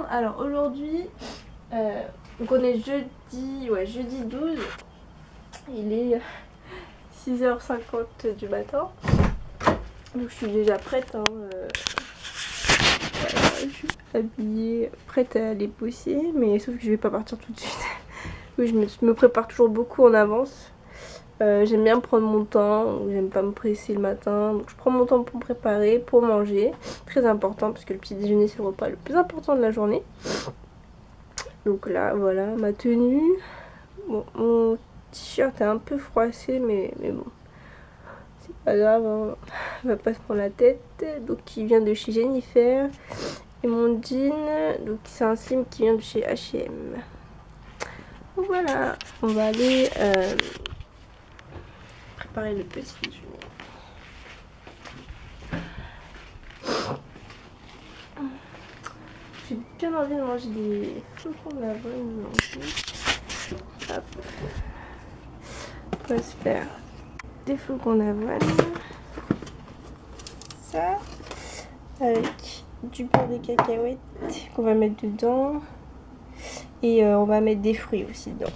monde. Alors aujourd'hui, donc on est jeudi 12. Il est 6h50 du matin. Donc je suis déjà prête. Voilà, je suis habillée, prête à aller bosser. Mais sauf que je vais pas partir tout de suite. Oui, je me prépare toujours beaucoup en avance. J'aime bien prendre mon temps, j'aime pas me presser le matin, donc je prends mon temps pour me préparer, pour manger, très important parce que le petit déjeuner c'est le repas le plus important de la journée. Donc là voilà ma tenue, bon, mon t-shirt est un peu froissé mais bon c'est pas grave, hein. On va pas se prendre la tête. Donc il vient de chez Jennifer et mon jean, donc c'est un slim qui vient de chez H&M. Donc voilà, on va aller préparer le petit déjeuner. J'ai bien envie de manger des flocons d'avoine. Hop. On va se faire des flocons d'avoine. Ça. Avec du beurre de cacahuète qu'on va mettre dedans. Et on va mettre des fruits aussi dedans.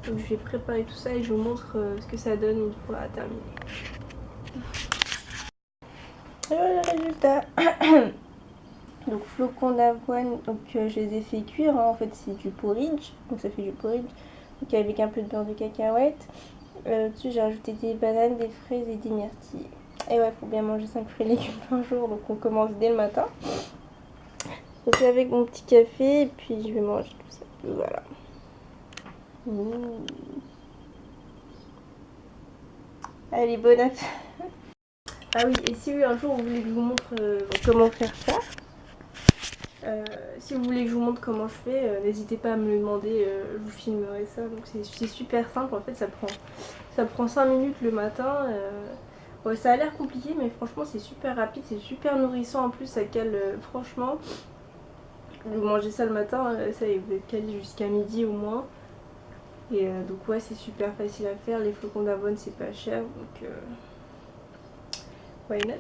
Donc je vais préparer tout ça et je vous montre ce que ça donne une fois terminé. Et voilà le résultat. Donc flocons d'avoine, donc je les ai fait cuire, hein. En fait c'est du porridge, donc ça fait du porridge, donc avec un peu de beurre de cacahuète. Dessus j'ai rajouté des bananes, des fraises et des myrtilles. Et ouais, faut bien manger 5 fruits et légumes par jour, donc on commence dès le matin. Donc avec mon petit café, et puis je vais manger tout ça, et voilà. Allez, bon appétit. Ah oui, et si oui, un jour vous voulez que je vous montre comment faire ça, si vous voulez que je vous montre comment je fais, n'hésitez pas à me le demander, je vous filmerai ça. Donc c'est super simple, en fait ça prend 5 minutes le matin. Ouais, ça a l'air compliqué mais franchement c'est super rapide, c'est super nourrissant en plus, ça cale franchement. Vous mangez ça le matin, ça vous êtes calé jusqu'à midi au moins. Et donc ouais, c'est super facile à faire, les flocons d'avoine c'est pas cher, donc why not.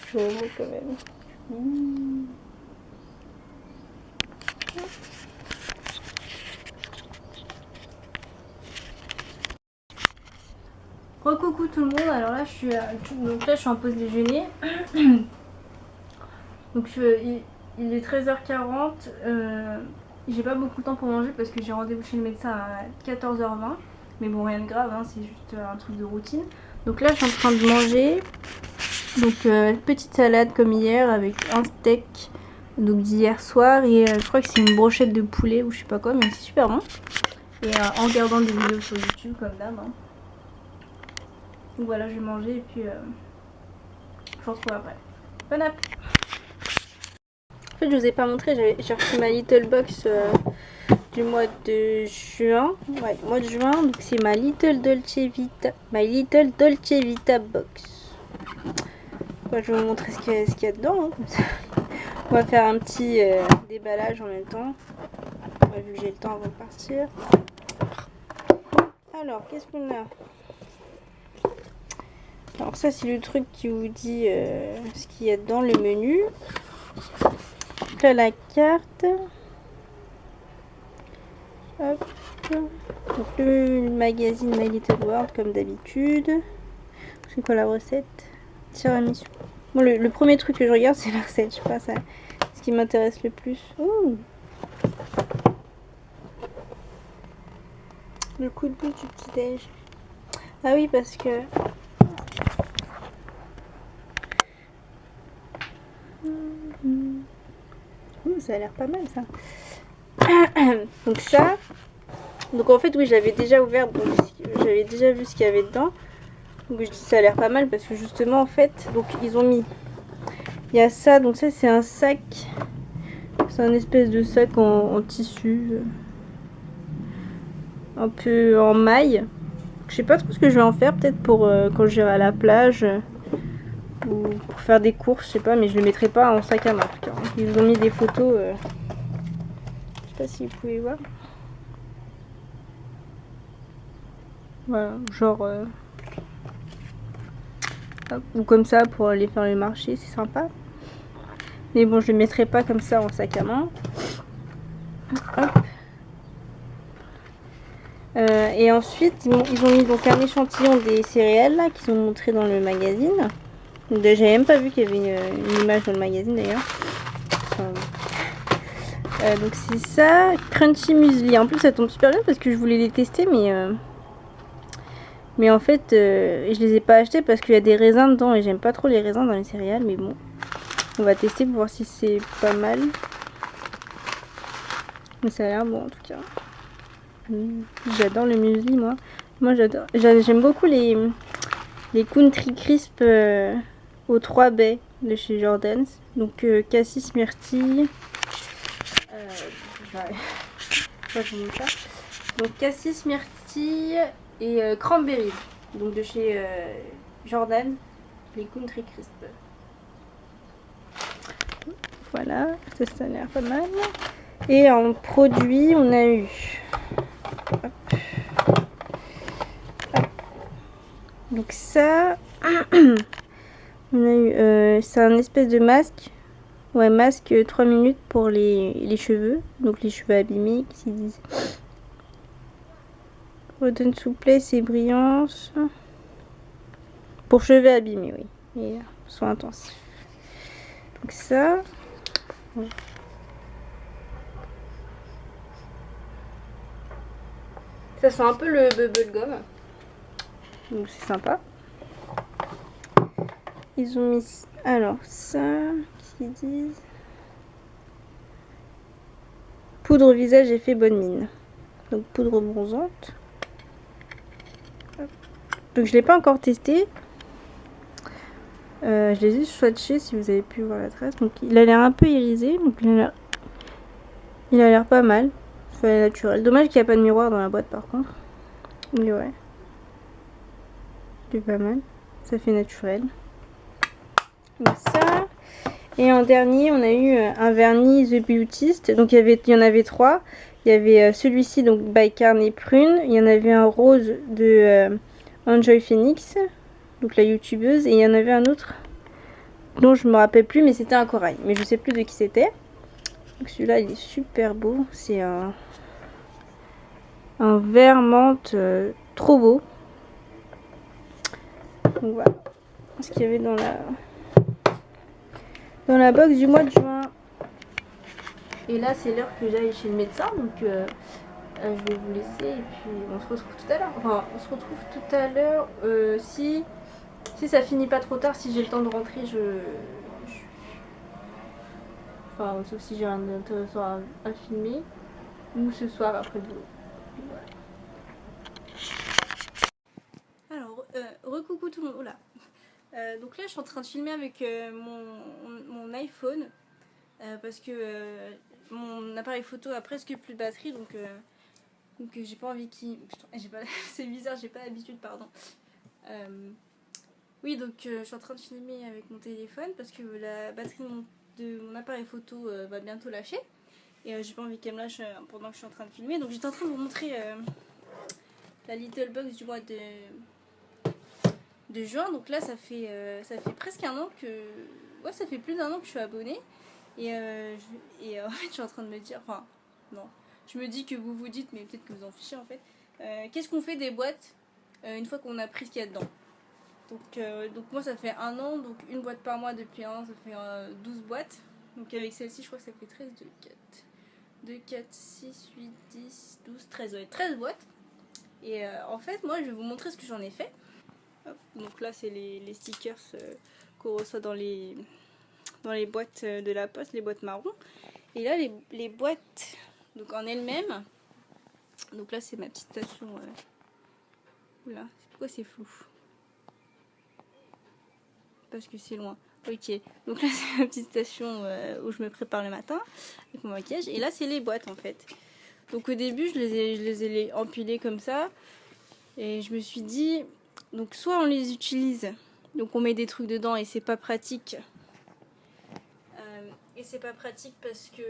Je vous remonte quand même. Recoucou tout le monde, alors là je suis en pause déjeuner. Donc il est 13h40, j'ai pas beaucoup de temps pour manger parce que j'ai rendez-vous chez le médecin à 14h20. Mais bon, rien de grave, hein, c'est juste un truc de routine. Donc là je suis en train de manger. Donc petite salade comme hier avec un steak donc d'hier soir et je crois que c'est une brochette de poulet ou je sais pas quoi, mais c'est super bon. Et en regardant des vidéos sur YouTube comme d'hab, hein. Donc voilà, je vais manger et puis je vous retrouve après. Bon appétit. En fait je vous ai pas montré, j'ai reçu ma Little Box du mois de juin. Ouais, mois de juin, donc c'est ma Little Dolce Vita Box. Ouais, je vais vous montrer ce qu'il y a dedans, hein. On va faire un petit déballage en même temps. Ouais, vu que j'ai le temps avant de partir. Alors, qu'est-ce qu'on a? Alors ça, c'est le truc qui vous dit ce qu'il y a dans le menu. Là, la carte. Hop. Donc le magazine My Little World, comme d'habitude. C'est quoi la recette? Tiramisu. Bon, le premier truc que je regarde, c'est la recette. Je sais pas, ça, ce qui m'intéresse le plus. Ouh. Le coup de boost du petit-déj. Ah oui, parce que... ça a l'air pas mal, ça. Donc ça... Donc en fait, oui, j'avais déjà ouvert, donc j'avais déjà vu ce qu'il y avait dedans. Donc je dis ça a l'air pas mal parce que justement, en fait, donc ils ont mis... Il y a ça, donc ça c'est un sac. C'est un espèce de sac en tissu. Un peu en maille. Je sais pas trop ce que je vais en faire, peut-être pour quand j'irai à la plage ou pour faire des courses, je sais pas, mais je le mettrai pas en sac à main en tout cas. Ils ont mis des photos, je sais pas si vous pouvez voir. Voilà, genre ou comme ça pour aller faire le marché, c'est sympa. Mais bon, je ne le mettrai pas comme ça en sac à main. Hop. Et ensuite, ils ont mis donc un échantillon des céréales là qu'ils ont montré dans le magazine. J'avais même pas vu qu'il y avait une image dans le magazine d'ailleurs. Enfin, donc c'est ça, Crunchy Muesli. En plus, ça tombe super bien parce que je voulais les tester, mais en fait, je les ai pas achetés parce qu'il y a des raisins dedans et j'aime pas trop les raisins dans les céréales. Mais bon, on va tester pour voir si c'est pas mal. Mais ça a l'air bon en tout cas. J'adore le muesli moi. Moi j'adore. J'aime beaucoup les Country Crisp aux 3 baies de chez Jordan's. Donc cassis myrtille. Donc cassis myrtille et cranberry. Donc de chez Jordan. Les Country Crisp. Voilà, ça a l'air pas mal. Et en produit, on a eu... Hop. Hop. Donc ça... on a eu... c'est un espèce de masque. Ouais, masque 3 minutes pour les cheveux. Donc les cheveux abîmés, qui s'ils disent. Redonne souplesse et brillance. Pour cheveux abîmés, oui. Et soin intensif. Donc ça... Ça sent un peu le bubblegum. Donc c'est sympa. Ils ont mis... Alors ça... Qu'est-ce qu'ils disent? Poudre visage effet bonne mine. Donc poudre bronzante. Hop. Donc je l'ai pas encore testé. Je l'ai juste swatché si vous avez pu voir la trace. Donc il a l'air un peu irisé. Donc il a l'air pas mal. C'est naturel. Dommage qu'il n'y a pas de miroir dans la boîte par contre. Mais ouais. C'est pas mal. Ça fait naturel. Donc ça. Et en dernier, on a eu un vernis The Beautist. Donc il y en avait 3. Il y avait celui-ci, donc by Carnet Prune. Il y en avait un rose de Enjoy Phoenix, donc la youtubeuse. Et il y en avait un autre dont je me rappelle plus, mais c'était un corail. Mais je sais plus de qui c'était. Donc celui-là, il est super beau. C'est un vert menthe trop beau. Donc voilà ce qu'il y avait dans la box du mois de juin. Et là, c'est l'heure que j'aille chez le médecin, donc je vais vous laisser et puis on se retrouve tout à l'heure. Enfin, on se retrouve tout à l'heure si ça finit pas trop tard, si j'ai le temps de rentrer, enfin, sauf si j'ai rien d'intéressant à filmer, ou ce soir après le boulot. Voilà. Alors, recoucou tout le monde. Oula. Donc là, je suis en train de filmer avec mon iPhone parce que mon appareil photo a presque plus de batterie, donc j'ai pas envie qu'il... C'est bizarre, j'ai pas l'habitude, pardon. Oui, donc je suis en train de filmer avec mon téléphone parce que la batterie de mon appareil photo va bientôt lâcher. Et j'ai pas envie qu'elle me lâche pendant que je suis en train de filmer. Donc j'étais en train de vous montrer la Little Box du mois de juin. Donc là, ça fait presque un an que... Ouais, ça fait plus d'un an que je suis abonnée. Et en fait, je suis en train de me dire... Enfin, non. Je me dis que vous vous dites, mais peut-être que vous en fichez en fait. Qu'est-ce qu'on fait des boîtes une fois qu'on a pris ce qu'il y a dedans? Donc moi, ça fait un an. Donc une boîte par mois depuis un an, ça fait 12 boîtes. Donc avec celle-ci, je crois que ça fait 13, 2, 4, 6, 8, 10, 12, 13. Ouais, 13 boîtes. Et en fait, moi, je vais vous montrer ce que j'en ai fait. Hop, donc là, c'est les stickers qu'on reçoit dans les boîtes de la poste, les boîtes marron. Et là, les boîtes donc en elles-mêmes. Donc là, c'est ma petite station. Oula, pourquoi c'est flou? Parce que c'est loin. Ok, donc là, c'est ma petite station où je me prépare le matin avec mon maquillage. Et là, c'est les boîtes en fait. Donc au début, je les ai empilées comme ça. Et je me suis dit, donc soit on les utilise, donc on met des trucs dedans et c'est pas pratique. Et c'est pas pratique parce que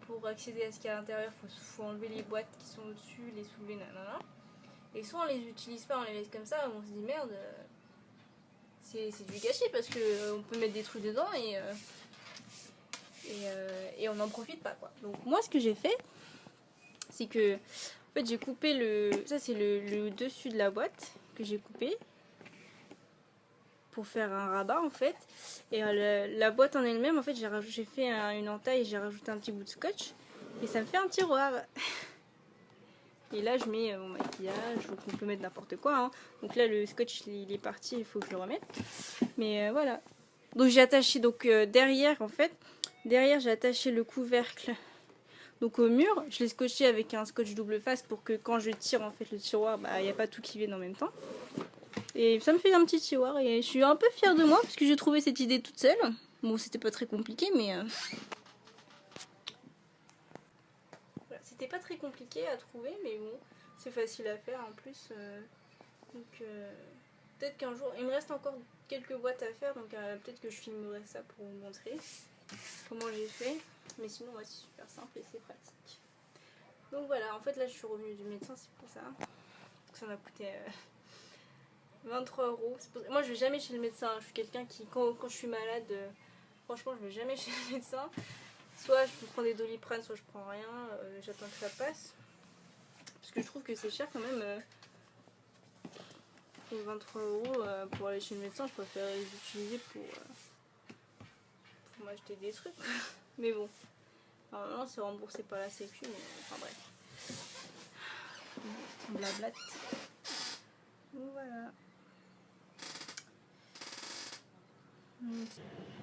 pour accéder à ce qu'il y a à l'intérieur, faut enlever les boîtes qui sont au-dessus, les soulever, nanana. Et soit on les utilise pas, on les laisse comme ça, on se dit merde, c'est du gâchis parce que on peut mettre des trucs dedans et on n'en profite pas quoi. Donc moi ce que j'ai fait, c'est que en fait j'ai coupé ça c'est le dessus de la boîte que j'ai coupé pour faire un rabat en fait. Et la boîte en elle-même en fait j'ai fait une entaille et j'ai rajouté un petit bout de scotch et ça me fait un tiroir. Et là je mets mon maquillage, donc on peut mettre n'importe quoi hein. Donc là le scotch il est parti, il faut que je le remette. Mais voilà. Donc j'ai attaché derrière en fait, derrière j'ai attaché le couvercle donc au mur. Je l'ai scotché avec un scotch double face pour que quand je tire en fait le tiroir, il n'y a pas tout qui vienne en même temps. Et ça me fait un petit tiroir et je suis un peu fière de moi parce que j'ai trouvé cette idée toute seule. Bon c'était pas très compliqué mais... Voilà, c'était pas très compliqué à trouver mais bon c'est facile à faire en plus. Donc peut-être qu'un jour, il me reste encore quelques boîtes à faire donc peut-être que je filmerai ça pour vous montrer comment j'ai fait. Mais sinon ouais, c'est super simple et c'est pratique. Donc voilà, en fait là je suis revenue du médecin, c'est pour ça. Donc, ça m'a coûté 23 €. Moi je vais jamais chez le médecin, je suis quelqu'un qui, quand je suis malade, franchement je vais jamais chez le médecin. Soit je prends des Doliprane, soit je prends rien, j'attends que ça passe. Parce que je trouve que c'est cher quand même. Pour 23 € pour aller chez le médecin, je préfère les utiliser pour m'acheter des trucs. Mais bon, normalement c'est remboursé par la sécu, mais enfin bref. On blablate. Donc voilà.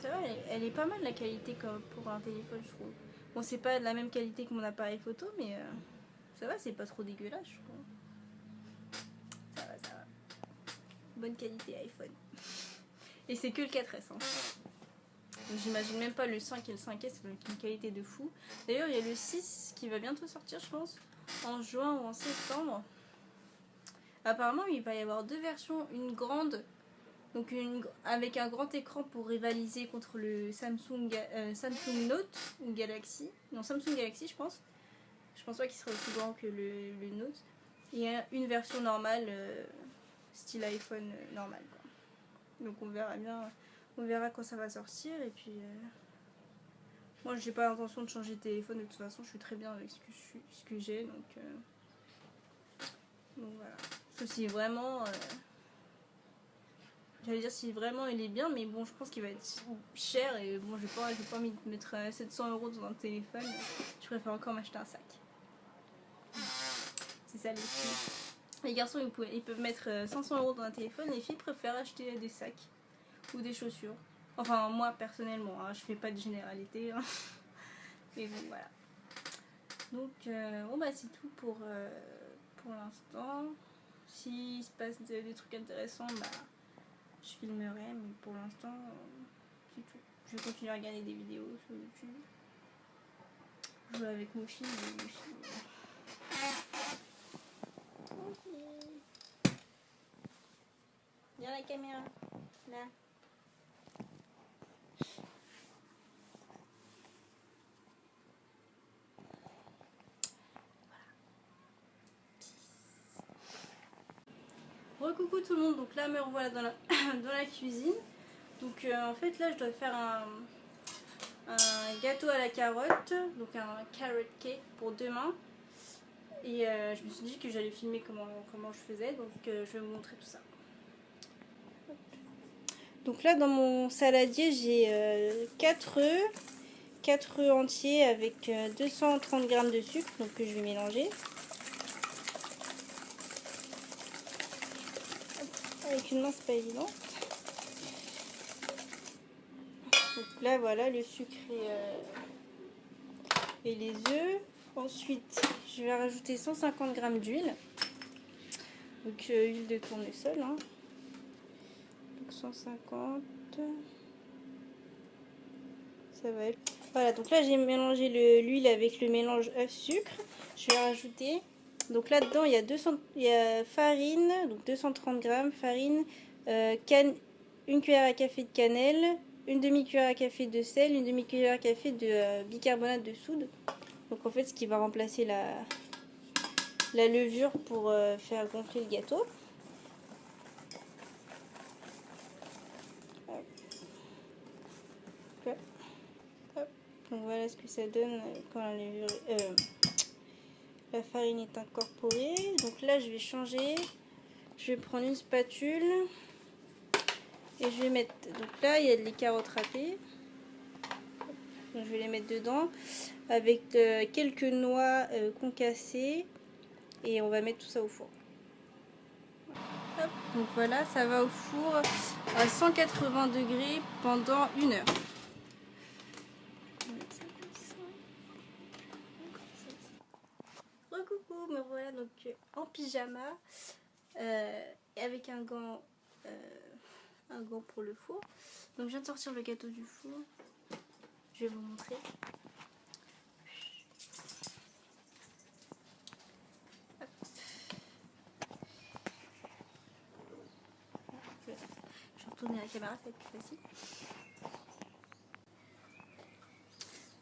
Ça va, elle est pas mal la qualité comme pour un téléphone, je trouve. Bon, c'est pas de la même qualité que mon appareil photo, mais ça va, c'est pas trop dégueulasse, je trouve. Ça va, ça va. Bonne qualité iPhone. Et c'est que le 4S. Hein. J'imagine même pas le 5 et le 5S avec une qualité de fou. D'ailleurs, il y a le 6 qui va bientôt sortir, je pense, en juin ou en septembre. Apparemment, il va y avoir deux versions, une grande, donc avec un grand écran pour rivaliser contre le Samsung Note ou Galaxy. Non, Samsung Galaxy, je pense. Je pense pas qu'il sera aussi grand que le Note. Et une version normale, style iPhone normal, quoi. Donc on verra bien, on verra quand ça va sortir. Et puis moi j'ai pas l'intention de changer de téléphone de toute façon, je suis très bien avec ce que j'ai, donc voilà. Sauf si vraiment j'allais dire si vraiment il est bien, mais bon je pense qu'il va être cher et bon j'ai pas envie de mettre 700 € dans un téléphone, je préfère encore m'acheter un sac. C'est ça les filles. Les garçons ils peuvent mettre 500 € dans un téléphone, les filles préfèrent acheter des sacs ou des chaussures. Enfin moi personnellement, hein, je fais pas de généralité. Hein. Mais bon voilà. Donc bon bah c'est tout pour l'instant. S'il se passe des trucs intéressants, bah je filmerai, mais pour l'instant c'est tout. Je vais continuer à regarder des vidéos sur YouTube. Jouer avec Moshi. Viens la caméra. Là. Coucou tout le monde, donc là me revoilà dans la cuisine. Donc en fait là je dois faire un gâteau à la carotte, donc un carrot cake pour demain. Et je me suis dit que j'allais filmer comment je faisais, donc je vais vous montrer tout ça. Donc là dans mon saladier j'ai 4 œufs, 4 œufs entiers avec 230 g de sucre, donc que je vais mélanger. Avec une main c'est pas évident. Donc là voilà le sucre et les œufs. Ensuite je vais rajouter 150 g d'huile. Donc huile de tournesol. Hein. Donc 150. Ça va être... Voilà, donc là j'ai mélangé l'huile avec le mélange œuf-sucre. Je vais rajouter... Donc là-dedans il y a farine, donc 230 g, farine, une cuillère à café de cannelle, une demi-cuillère à café de sel, une demi-cuillère à café de bicarbonate de soude. Donc en fait ce qui va remplacer la levure pour faire gonfler le gâteau. Hop. Hop. Donc voilà ce que ça donne quand la farine est incorporée. Donc là je vais changer. Je vais prendre une spatule et je vais mettre. Donc là il y a les carottes râpées. Donc je vais les mettre dedans avec quelques noix concassées et on va mettre tout ça au four. Hop. Donc voilà, ça va au four à 180 degrés pendant 1 heure. Coucou, me voilà donc en pyjama et avec un gant pour le four. Donc je viens de sortir le gâteau du four. Je vais vous montrer. Hop. Je vais retourner la caméra, ça va être plus facile.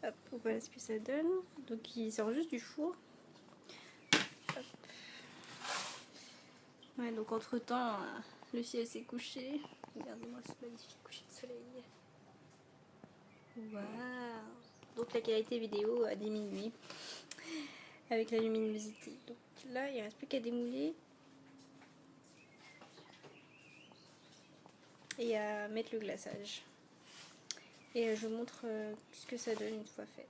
Hop, voilà ce que ça donne. Donc il sort juste du four. Hop. Ouais, donc entre temps, le ciel s'est couché. Regardez-moi ce magnifique coucher de soleil. Waouh! Donc la qualité vidéo a diminué avec la luminosité. Donc là, il ne reste plus qu'à démouler et à mettre le glaçage. Et je vous montre ce que ça donne une fois fait.